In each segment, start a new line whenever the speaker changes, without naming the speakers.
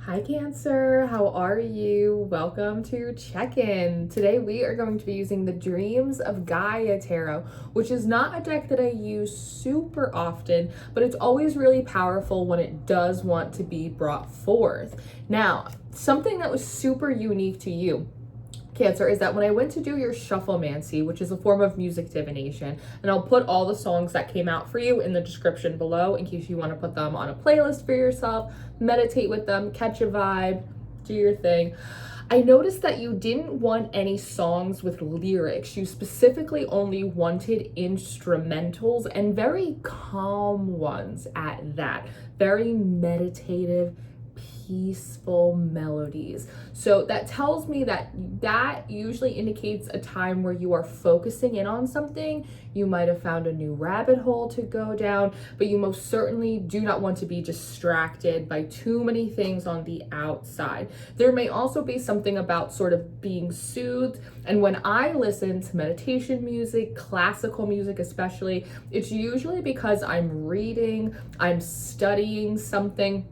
Hi Cancer, how are you? Welcome to Check-In. Today we are going to be using the Dreams of Gaia Tarot, which is not a deck that I use super often, but it's always really powerful when it does want to be brought forth. Now, something that was super unique to you, Cancer, is that when I went to do your shufflemancy, which is a form of music divination, and I'll put all the songs that came out for you in the description below in case you want to put them on a playlist for yourself, meditate with them, catch a vibe, do your thing. I noticed that you didn't want any songs with lyrics. You specifically only wanted instrumentals and very calm ones at that. Very meditative, peaceful melodies. So that tells me that usually indicates a time where you are focusing in on something. You might have found a new rabbit hole to go down, but you most certainly do not want to be distracted by too many things on the outside. There may also be something about sort of being soothed. And when I listen to meditation music, classical music especially, it's usually because I'm reading, I'm studying something,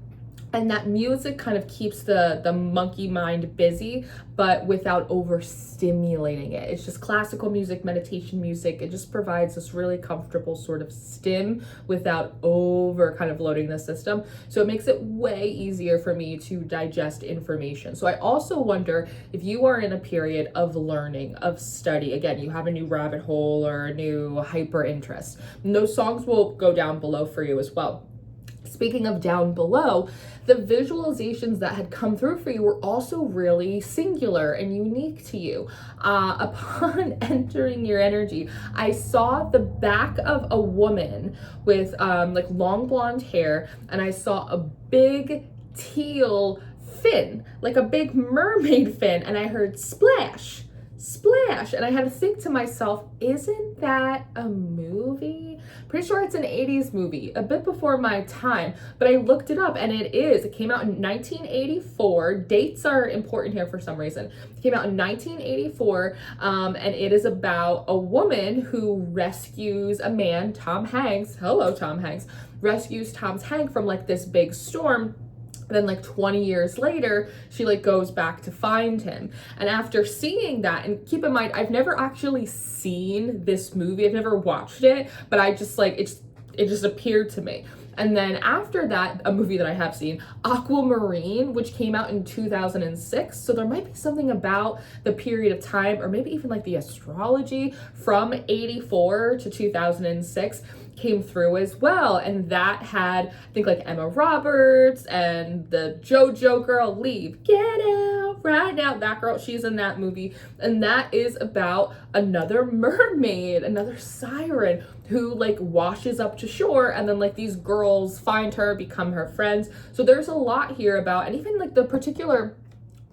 and that music kind of keeps the monkey mind busy, but without overstimulating it. It's just classical music, meditation music. It just provides this really comfortable sort of stim without over kind of loading the system. So it makes it way easier for me to digest information. So I also wonder if you are in a period of learning, of study. Again, you have a new rabbit hole or a new hyper interest. And those songs will go down below for you as well. Speaking of down below, the visualizations that had come through for you were also really singular and unique to you. Upon entering your energy, I saw the back of a woman with like long blonde hair, and I saw a big teal fin, like a big mermaid fin, and I heard splash, splash, and I had to think to myself, isn't that a movie? Pretty sure it's an 80s movie, a bit before my time, but I looked it up and it is. It came out in 1984. Dates are important here for some reason. It came out in 1984, and it is about a woman who rescues a man, Tom Hanks, hello Tom Hanks, rescues Tom Hanks from like this big storm. Then like 20 years later, she like goes back to find him. And after seeing that, and keep in mind, I've never actually seen this movie. I've never watched it, but I just like, it just appeared to me. And then after that, a movie that I have seen, Aquamarine, which came out in 2006. So there might be something about the period of time, or maybe even like the astrology from 84 to 2006 came through as well. And that had, I think, like Emma Roberts and the JoJo girl, Leave, Get Out Right Now. That girl, she's in that movie. And that is about another mermaid, another siren who like washes up to shore, and then like these girls find her, become her friends. So there's a lot here about, and even like the particular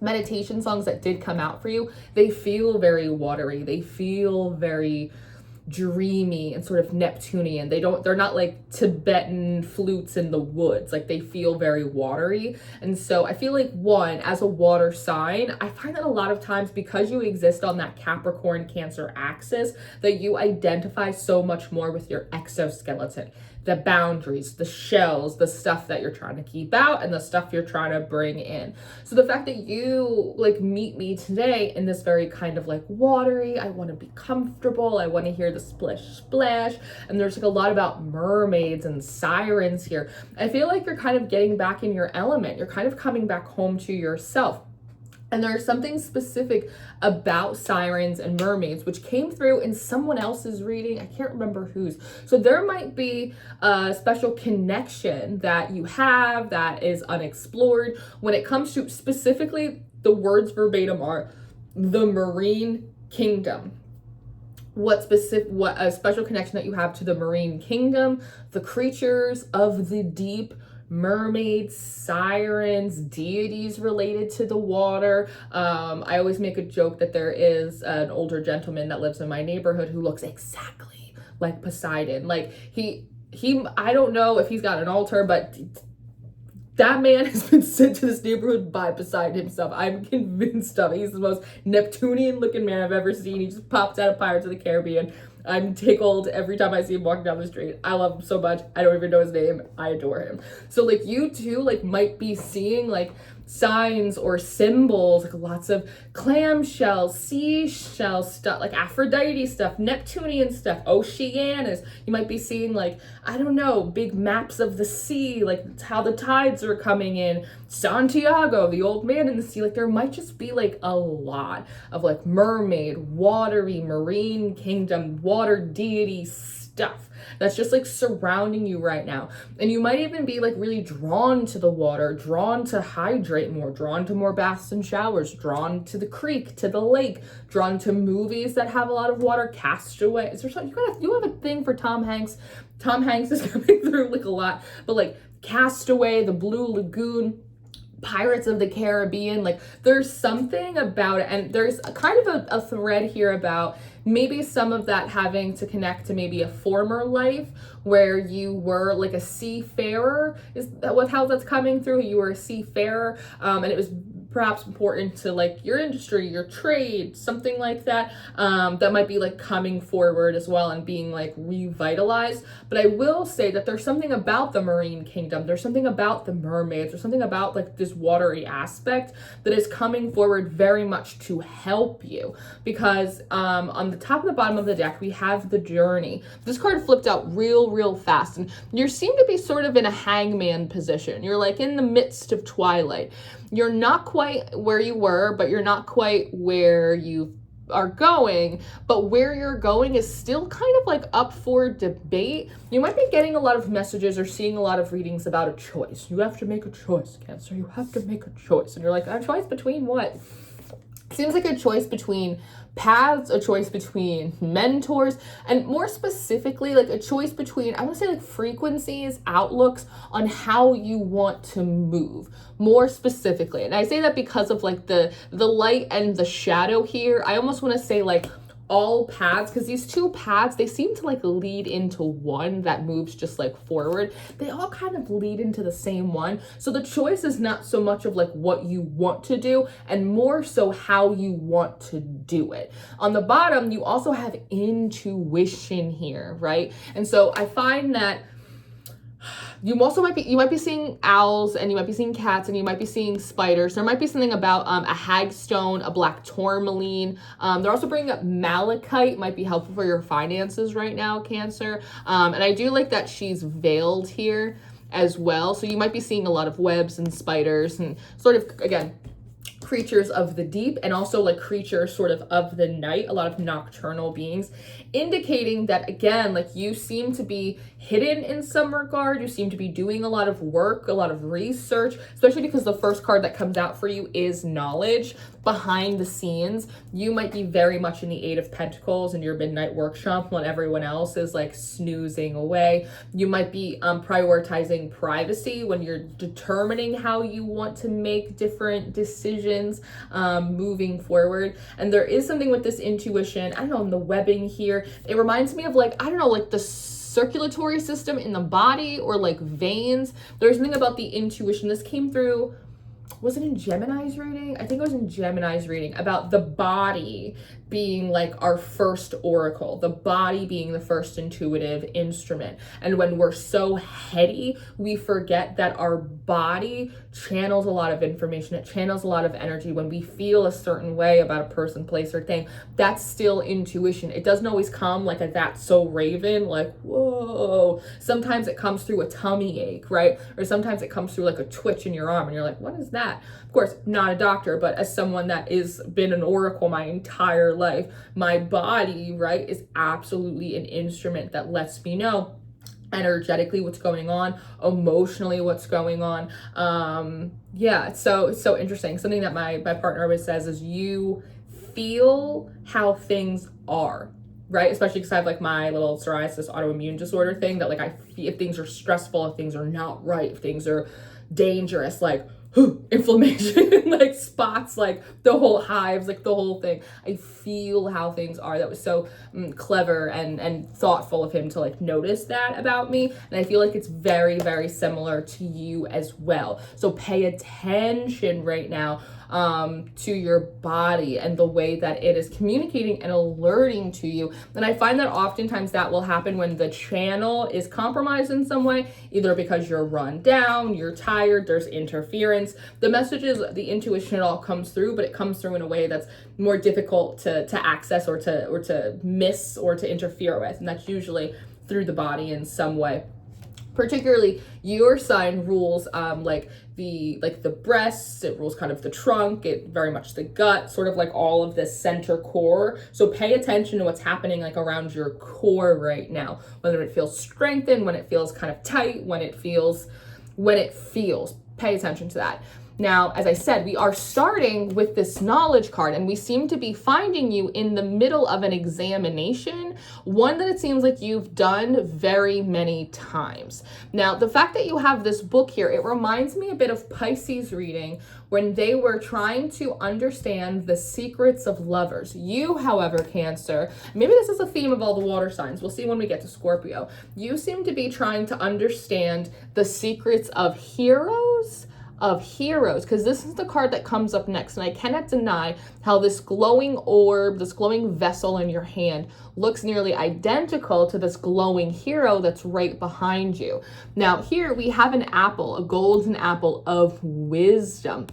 meditation songs that did come out for you, they feel very watery. They feel very dreamy and sort of Neptunian. They're not like Tibetan flutes in the woods. Like they feel very watery. And so I feel like, one, as a water sign, I find that a lot of times, because you exist on that Capricorn Cancer axis, that you identify so much more with your exoskeleton, the boundaries, the shells, the stuff that you're trying to keep out and the stuff you're trying to bring in. So the fact that you like meet me today in this very kind of like watery, I want to be comfortable, I want to hear the splish splash, and there's like a lot about mermaids and sirens here. I feel like you're kind of getting back in your element. You're kind of coming back home to yourself. And there's something specific about sirens and mermaids, which came through in someone else's reading. I can't remember whose. So there might be a special connection that you have that is unexplored when it comes to, specifically, the words verbatim are the marine kingdom. What a special connection that you have to the marine kingdom, the creatures of the deep, mermaids, sirens, deities related to the water. I always make a joke that there is an older gentleman that lives in my neighborhood who looks exactly like Poseidon. Like he I don't know if he's got an altar, but that man has been sent to this neighborhood by Poseidon himself. I'm convinced of it. He's the most Neptunian looking man I've ever seen. He just popped out of Pirates of the Caribbean. I'm tickled every time I see him walking down the street. I love him so much. I don't even know his name. I adore him. So like you too, like might be seeing like signs or symbols, like lots of clamshells, seashell stuff, like Aphrodite stuff, Neptunian stuff, Oceanus. You might be seeing like, I don't know, big maps of the sea, like how the tides are coming in, Santiago, the old man in the sea. Like there might just be like a lot of like mermaid, watery, marine kingdom, water deity stuff that's just like surrounding you right now. And you might even be like really drawn to the water, drawn to hydrate more, drawn to more baths and showers, drawn to the creek, to the lake, drawn to movies that have a lot of water. Castaway. Is there something you have a thing for Tom Hanks? Tom Hanks is coming through like a lot, but like Castaway, the Blue Lagoon, Pirates of the Caribbean, like there's something about it. And there's a kind of a thread here about maybe some of that having to connect to maybe a former life where you were like a seafarer. Is that what, how that's coming through? You were a seafarer, and it was perhaps important to like your industry, your trade, something like that, that might be like coming forward as well and being like revitalized. But I will say that there's something about the marine kingdom, there's something about the mermaids, there's something about like this watery aspect that is coming forward very much to help you, because on the top and the bottom of the deck we have the Journey. This card flipped out real fast, and you seem to be sort of in a hangman position. You're like in the midst of twilight. You're not quite where you were, but you're not quite where you are going, but where you're going is still kind of like up for debate. You might be getting a lot of messages or seeing a lot of readings about a choice. You have to make a choice, Cancer. You have to make a choice. And you're like, a choice between what? Seems like a choice between paths, a choice between mentors, and more specifically, like a choice between, I want to say like frequencies, outlooks on how you want to move more specifically. And I say that because of like the light and the shadow here. I almost want to say like all paths, because these two paths, they seem to like lead into one that moves just like forward. They all kind of lead into the same one. So the choice is not so much of like what you want to do and more so how you want to do it. On the bottom, you also have intuition here, right? And so I find that you also might be seeing owls, and you might be seeing cats, and you might be seeing spiders. There might be something about a hagstone, a black tourmaline. They're also bringing up malachite, might be helpful for your finances right now, Cancer. And I do like that she's veiled here as well. So you might be seeing a lot of webs and spiders and sort of, again, creatures of the deep, and also like creatures sort of the night, a lot of nocturnal beings, indicating that again, like you seem to be hidden in some regard. You seem to be doing a lot of work, a lot of research, especially because the first card that comes out for you is knowledge. Behind the scenes, you might be very much in the Eight of Pentacles in your midnight workshop when everyone else is like snoozing away. You might be prioritizing privacy when you're determining how you want to make different decisions moving forward. And there is something with this intuition, I don't know, in the webbing here. It reminds me of like, I don't know, like the circulatory system in the body or like veins. There's something about the intuition. This came through, was it in Gemini's reading? I think it was in Gemini's reading, about the body being like our first oracle, the body being the first intuitive instrument. And when we're so heady, we forget that our body channels a lot of information. It channels a lot of energy. When we feel a certain way about a person, place, or thing, that's still intuition. It doesn't always come like a "that's so Raven," like, whoa. Sometimes it comes through a tummy ache, right? Or sometimes it comes through like a twitch in your arm and you're like, what is that? Of course, not a doctor, but as someone that is been an oracle my entire life, my body, right, is absolutely an instrument that lets me know energetically what's going on, emotionally what's going on. Yeah, it's so interesting. Something that my partner always says is you feel how things are, right? Especially because I have like my little psoriasis autoimmune disorder thing that like I feel if things are stressful, if things are not right, if things are dangerous, like inflammation, like spots, like the whole hives, like the whole thing. I feel how things are. That was so clever and thoughtful of him to like notice that about me. And I feel like it's very, very similar to you as well. So pay attention right now to your body and the way that it is communicating and alerting to you. And I find that oftentimes that will happen when the channel is compromised in some way, either because you're run down, you're tired, there's interference, signs, the messages, the intuition, it all comes through, but it comes through in a way that's more difficult to access or to miss or to interfere with. And that's usually through the body in some way. Particularly, your sign rules like the breasts, it rules kind of the trunk, it very much the gut, sort of like all of this center core. So pay attention to what's happening like around your core right now, whether it feels strengthened, when it feels kind of tight, when it feels, pay attention to that. Now, as I said, we are starting with this knowledge card, and we seem to be finding you in the middle of an examination, one that it seems like you've done very many times. Now, the fact that you have this book here, it reminds me a bit of Pisces reading when they were trying to understand the secrets of lovers. You, however, Cancer, maybe this is a theme of all the water signs. We'll see when we get to Scorpio. You seem to be trying to understand the secrets of heroes, because this is the card that comes up next, and I cannot deny how this glowing orb, this glowing vessel in your hand looks nearly identical to this glowing hero that's right behind you. Now here we have an apple, a golden apple of wisdom.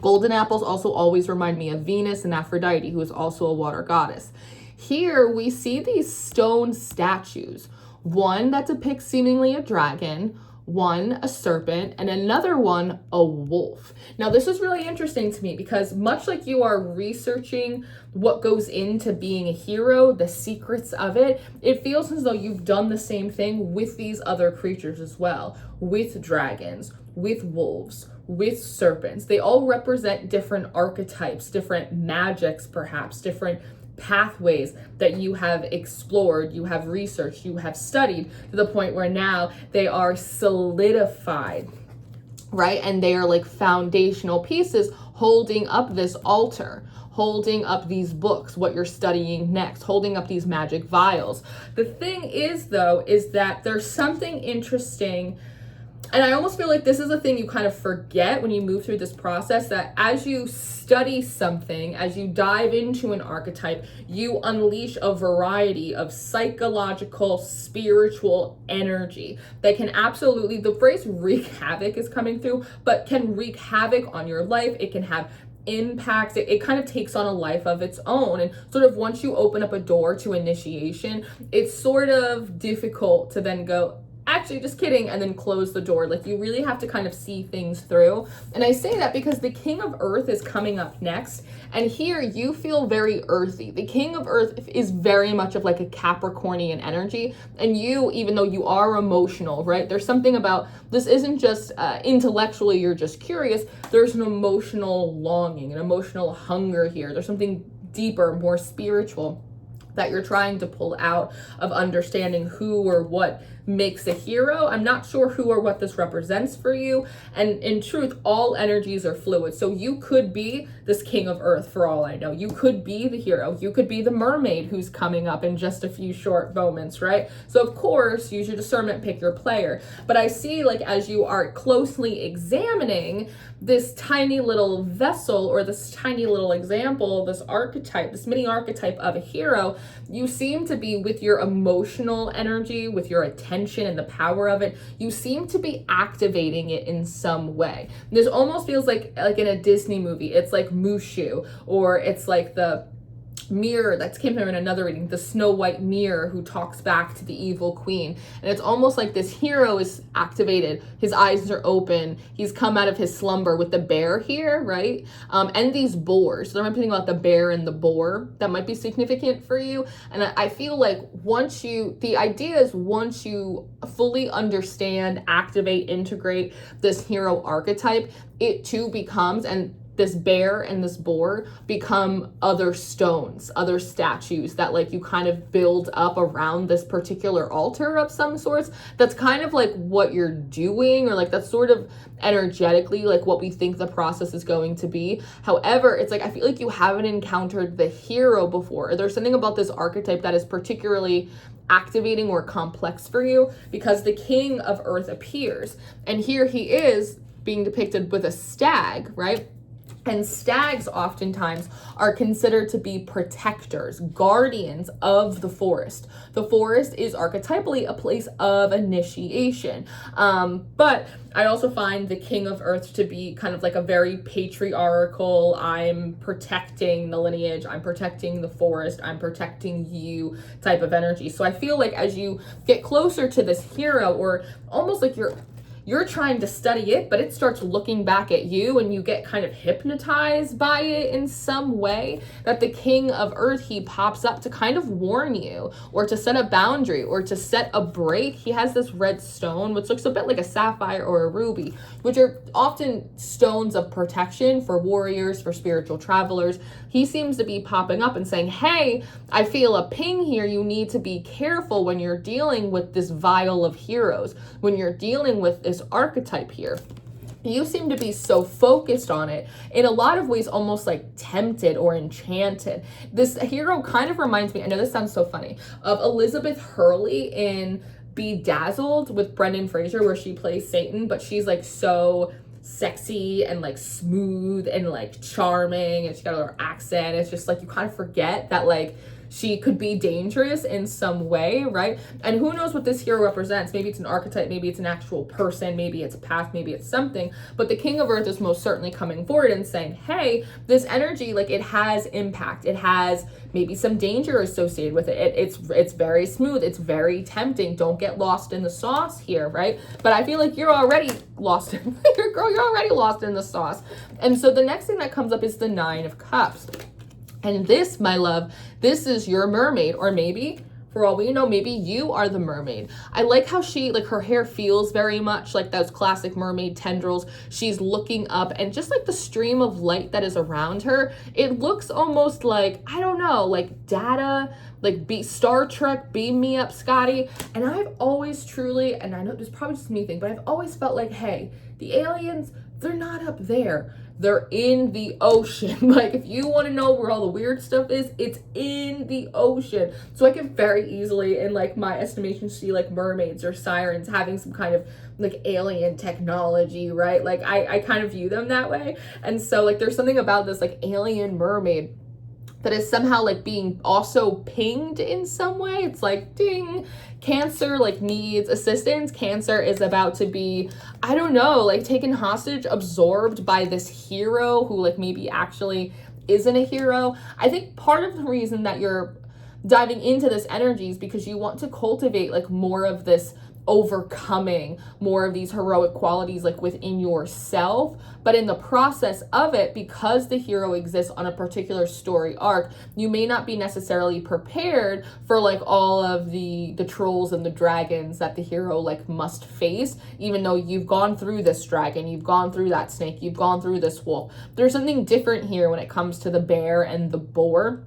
Golden apples also always remind me of Venus and Aphrodite, who is also a water goddess. Here we see these stone statues, one that depicts seemingly a dragon, one a serpent, and another one a wolf. Now this is really interesting to me because much like you are researching what goes into being a hero, the secrets of it, it feels as though you've done the same thing with these other creatures as well, with dragons, with wolves, with serpents. They all represent different archetypes, different magics, perhaps different pathways that you have explored, you have researched, you have studied to the point where now they are solidified, right? And they are like foundational pieces holding up this altar, holding up these books, what you're studying next, holding up these magic vials. The thing is, though, is that there's something interesting. And I almost feel like this is a thing you kind of forget when you move through this process, that as you study something, as you dive into an archetype, you unleash a variety of psychological, spiritual energy that can absolutely, the phrase wreak havoc is coming through, but can wreak havoc on your life. It can have impacts. It kind of takes on a life of its own. And sort of once you open up a door to initiation, it's sort of difficult to then go, actually, just kidding, and then close the door. Like, you really have to kind of see things through. And I say that because the King of Earth is coming up next, and here you feel very earthy. The King of Earth is very much of like a Capricornian energy, and you, even though you are emotional, right, there's something about this isn't just intellectually you're just curious, there's an emotional longing, an emotional hunger here. There's something deeper, more spiritual that you're trying to pull out of understanding who or what makes a hero. I'm not sure who or what this represents for you. And in truth, all energies are fluid. So you could be this King of Earth for all I know. You could be the hero. You could be the mermaid who's coming up in just a few short moments, right? So of course, use your discernment, pick your player. But I see, like, as you are closely examining this tiny little vessel or this tiny little example, this archetype, this mini archetype of a hero, you seem to be, with your emotional energy, with your attention and the power of it, you seem to be activating it in some way. This almost feels like in a Disney movie. It's like Mushu, or it's like the mirror that came through in another reading, the Snow White mirror who talks back to the evil queen. And it's almost like this hero is activated, his eyes are open, he's come out of his slumber with the bear here, right? And these boars. So I'm thinking about the bear and the boar. That might be significant for you. And I feel like the idea is once you fully understand, activate, integrate this hero archetype, it too becomes, and this bear and this boar become other stones, other statues that like you kind of build up around this particular altar of some sorts. That's kind of like what you're doing, or like that's sort of energetically like what we think the process is going to be. However, it's like I feel like you haven't encountered the hero before. Or there's something about this archetype that is particularly activating or complex for you because the King of Earth appears. And here he is being depicted with a stag, right? And stags oftentimes are considered to be protectors, guardians of the forest. The forest is archetypally a place of initiation. But I also find the king of earth to be kind of like a very patriarchal, I'm protecting the lineage, I'm protecting the forest, I'm protecting you type of energy. So I feel like as you get closer to this hero, or almost like you're trying to study it, but it starts looking back at you and you get kind of hypnotized by it in some way, that the king of earth, he pops up to kind of warn you, or to set a boundary, or to set a break. He has this red stone, which looks a bit like a sapphire or a ruby, which are often stones of protection for warriors, for spiritual travelers. He seems to be popping up and saying, hey, I feel a ping here. You need to be careful when you're dealing with this vial of heroes, when you're dealing with this archetype here. You seem to be so focused on it, in a lot of ways almost like tempted or enchanted. This hero kind of reminds me, I know this sounds so funny, of Elizabeth Hurley in Bedazzled with Brendan Fraser, where she plays Satan, but she's like so sexy and like smooth and like charming, and she got a little accent. It's just like you kind of forget that like she could be dangerous in some way, right? And who knows what this hero represents? Maybe it's an archetype, maybe it's an actual person, maybe it's a path, maybe it's something. But the king of earth is most certainly coming forward and saying, hey, this energy, like, it has impact, it has maybe some danger associated with it. It's very smooth, it's very tempting. Don't get lost in the sauce here, right? But I feel like you're already lost in you're already lost in the sauce. And so the next thing that comes up is the 9 of Cups. And this, my love, this is your mermaid, or maybe, for all we know, maybe you are the mermaid. I like how she, like, her hair feels very much like those classic mermaid tendrils. She's looking up, and just like the stream of light that is around her, it looks almost like, I don't know, like Data, like Star Trek, beam me up, Scotty. And I've always truly, and I know this is probably just me thing, but I've always felt like, hey, the aliens, they're not up there. They're in the ocean. Like, if you want to know where all the weird stuff is, it's in the ocean. So I can very easily, in like my estimation, see like mermaids or sirens having some kind of like alien technology, right? Like I kind of view them that way. And so like there's something about this like alien mermaid that is somehow like being also pinged in some way. It's like, ding, Cancer like needs assistance. Cancer is about to be, I don't know, like taken hostage, absorbed by this hero who like maybe actually isn't a hero. I think part of the reason that you're diving into this energy is because you want to cultivate like more of this overcoming, more of these heroic qualities like within yourself. But in the process of it, because the hero exists on a particular story arc, you may not be necessarily prepared for like all of the trolls and the dragons that the hero like must face, even though you've gone through this dragon, you've gone through that snake, you've gone through this wolf. There's something different here when it comes to the bear and the boar.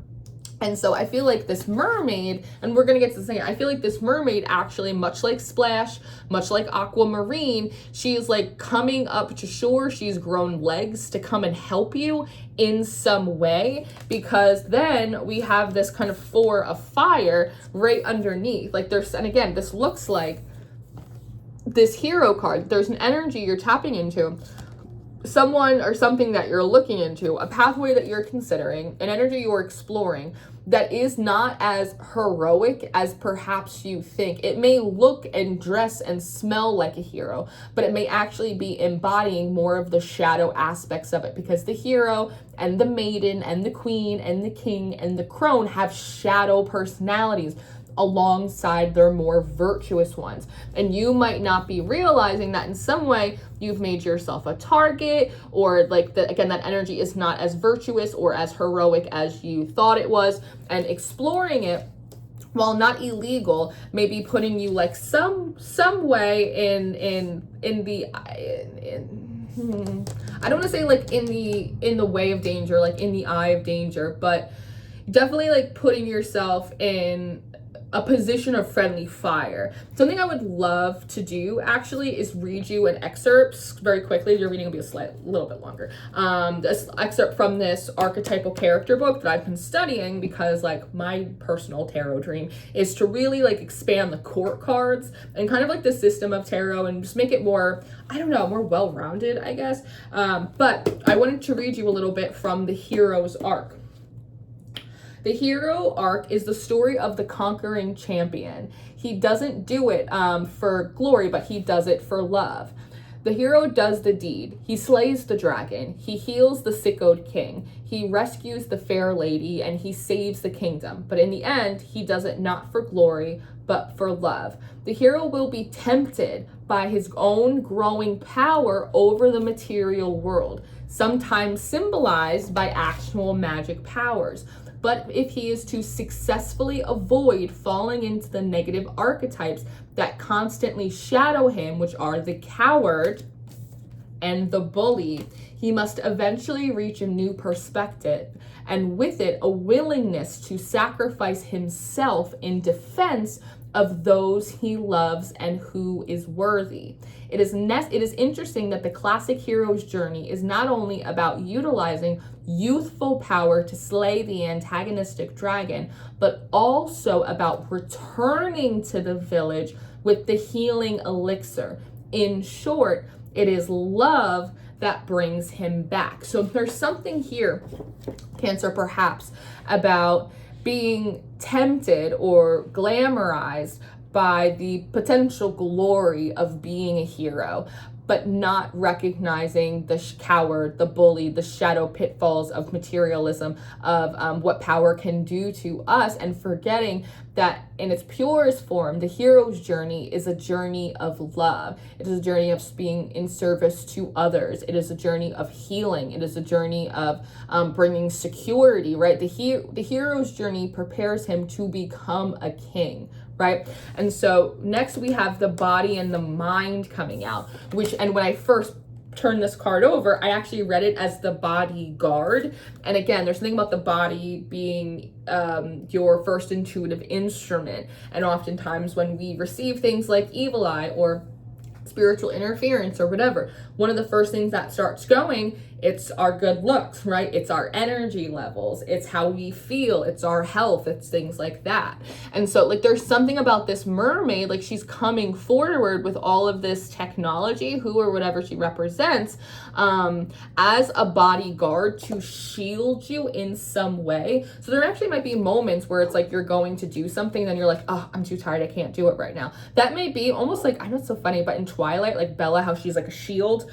And so I feel like this mermaid, and we're going to get to this thing, I feel like this mermaid actually, much like Splash, much like Aquamarine, she's like coming up to shore. She's grown legs to come and help you in some way, because then we have this kind of 4 of fire right underneath. Like there's, and again, this looks like this hero card. There's an energy you're tapping into, someone or something that you're looking into, a pathway that you're considering, an energy you're exploring that is not as heroic as perhaps you think. It may look and dress and smell like a hero, but it may actually be embodying more of the shadow aspects of it, because the hero and the maiden and the queen and the king and the crone have shadow personalities alongside their more virtuous ones. And you might not be realizing that in some way you've made yourself a target, or like again, that energy is not as virtuous or as heroic as you thought it was. And exploring it, while not illegal, maybe putting you like some way in the I don't want to say like in the way of danger, like in the eye of danger, but definitely like putting yourself in a position of friendly fire. Something I would love to do actually is read you an excerpt very quickly. Your reading will be a little bit longer. This excerpt from this archetypal character book that I've been studying, because like my personal tarot dream is to really like expand the court cards and kind of like the system of tarot and just make it more, I don't know, more well-rounded, I guess. But I wanted to read you a little bit from the Hero's Arc. The hero arc is the story of the conquering champion. He doesn't do it for glory, but he does it for love. The hero does the deed. He slays the dragon. He heals the sickoed king. He rescues the fair lady, and he saves the kingdom. But in the end, he does it not for glory, but for love. The hero will be tempted by his own growing power over the material world, sometimes symbolized by actual magic powers. But if he is to successfully avoid falling into the negative archetypes that constantly shadow him, which are the coward and the bully, he must eventually reach a new perspective, and with it, a willingness to sacrifice himself in defense of those he loves and who is worthy. It is interesting that the classic hero's journey is not only about utilizing youthful power to slay the antagonistic dragon, but also about returning to the village with the healing elixir. In short, it is love that brings him back. So there's something here, Cancer, perhaps, about being tempted or glamorized by the potential glory of being a hero, but not recognizing the coward, the bully, the shadow pitfalls of materialism, of what power can do to us, and forgetting that in its purest form, the hero's journey is a journey of love. It is a journey of being in service to others. It is a journey of healing. It is a journey of bringing security, right? The hero's journey prepares him to become a king, right? And so next we have the body and the mind coming out, and when I first turned this card over, I actually read it as the bodyguard. And again, there's something about the body being your first intuitive instrument. And oftentimes when we receive things like evil eye or spiritual interference or whatever, one of the first things that starts going, it's our good looks, right? It's our energy levels. It's how we feel. It's our health. It's things like that. And so like there's something about this mermaid, like she's coming forward with all of this technology, who or whatever she represents, as a bodyguard to shield you in some way. So there actually might be moments where it's like you're going to do something, then you're like, oh, I'm too tired. I can't do it right now. That may be almost like, I know it's so funny, but in Twilight, like Bella, how she's like a shield,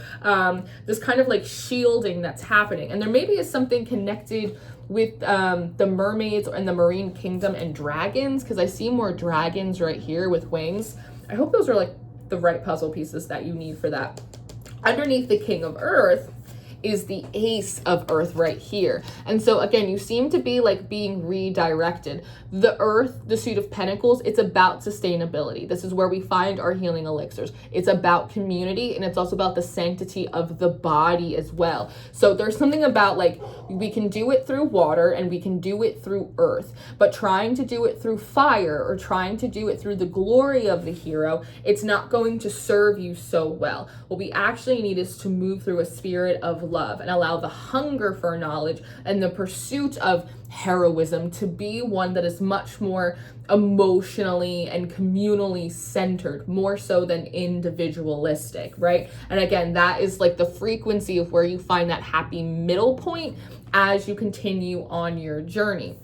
this kind of like shielding that's happening. And there maybe is something connected with the mermaids and the marine kingdom and dragons, because I see more dragons right here with wings. I hope those are like the right puzzle pieces that you need for that. Underneath the King of Earth is the Ace of Earth right here. And so again, you seem to be like being redirected. The Earth, the Suit of Pentacles, it's about sustainability. This is where we find our healing elixirs. It's about community, and it's also about the sanctity of the body as well. So there's something about like, we can do it through water and we can do it through earth, but trying to do it through fire or trying to do it through the glory of the hero, it's not going to serve you so well. What we actually need is to move through a spirit of love and allow the hunger for knowledge and the pursuit of heroism to be one that is much more emotionally and communally centered, more so than individualistic, right? And again, that is like the frequency of where you find that happy middle point as you continue on your journey.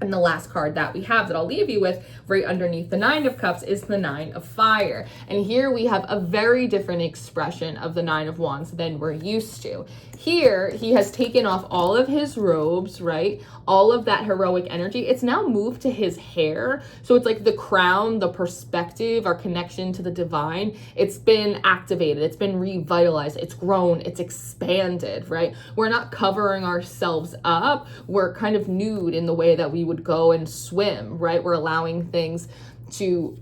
And the last card that we have that I'll leave you with right underneath the Nine of Cups is the Nine of Fire. And here we have a very different expression of the Nine of Wands than we're used to. Here, he has taken off all of his robes, right? All of that heroic energy. It's now moved to his hair. So it's like the crown, the perspective, our connection to the divine. It's been activated. It's been revitalized. It's grown. It's expanded, right? We're not covering ourselves up. We're kind of nude in the way that we would go and swim, right? We're allowing things to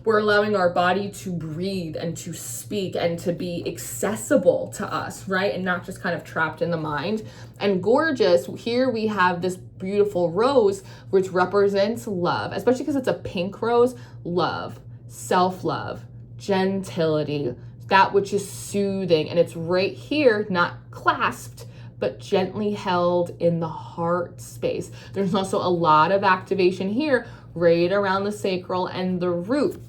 We're allowing our body to breathe and to speak and to be accessible to us, right? And not just kind of trapped in the mind. And gorgeous, here we have this beautiful rose, which represents love, especially because it's a pink rose. Love, self-love, gentility, that which is soothing. And it's right here, not clasped, but gently held in the heart space. There's also a lot of activation here, right around the sacral and the root,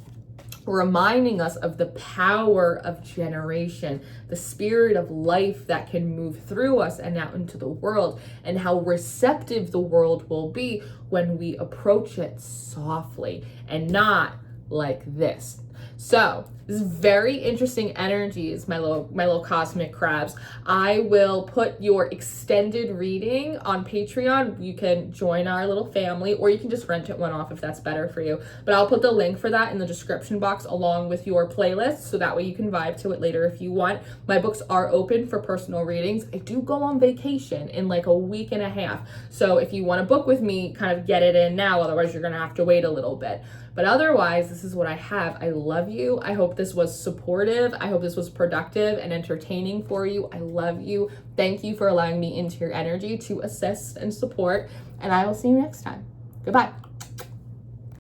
reminding us of the power of generation, the spirit of life that can move through us and out into the world, and how receptive the world will be when we approach it softly and not like this. So this is very interesting energies, my little cosmic crabs. I will put your extended reading on Patreon. You can join our little family, or you can just rent it one off if that's better for you. But I'll put the link for that in the description box along with your playlist, so that way you can vibe to it later if you want. My books are open for personal readings. I do go on vacation in like a week and a half. So if you want to book with me, kind of get it in now. Otherwise, you're going to have to wait a little bit. But otherwise, this is what I have. I love you. I hope this was supportive. I hope this was productive and entertaining for you. I love you. Thank you for allowing me into your energy to assist and support. And I will see you next time. Goodbye.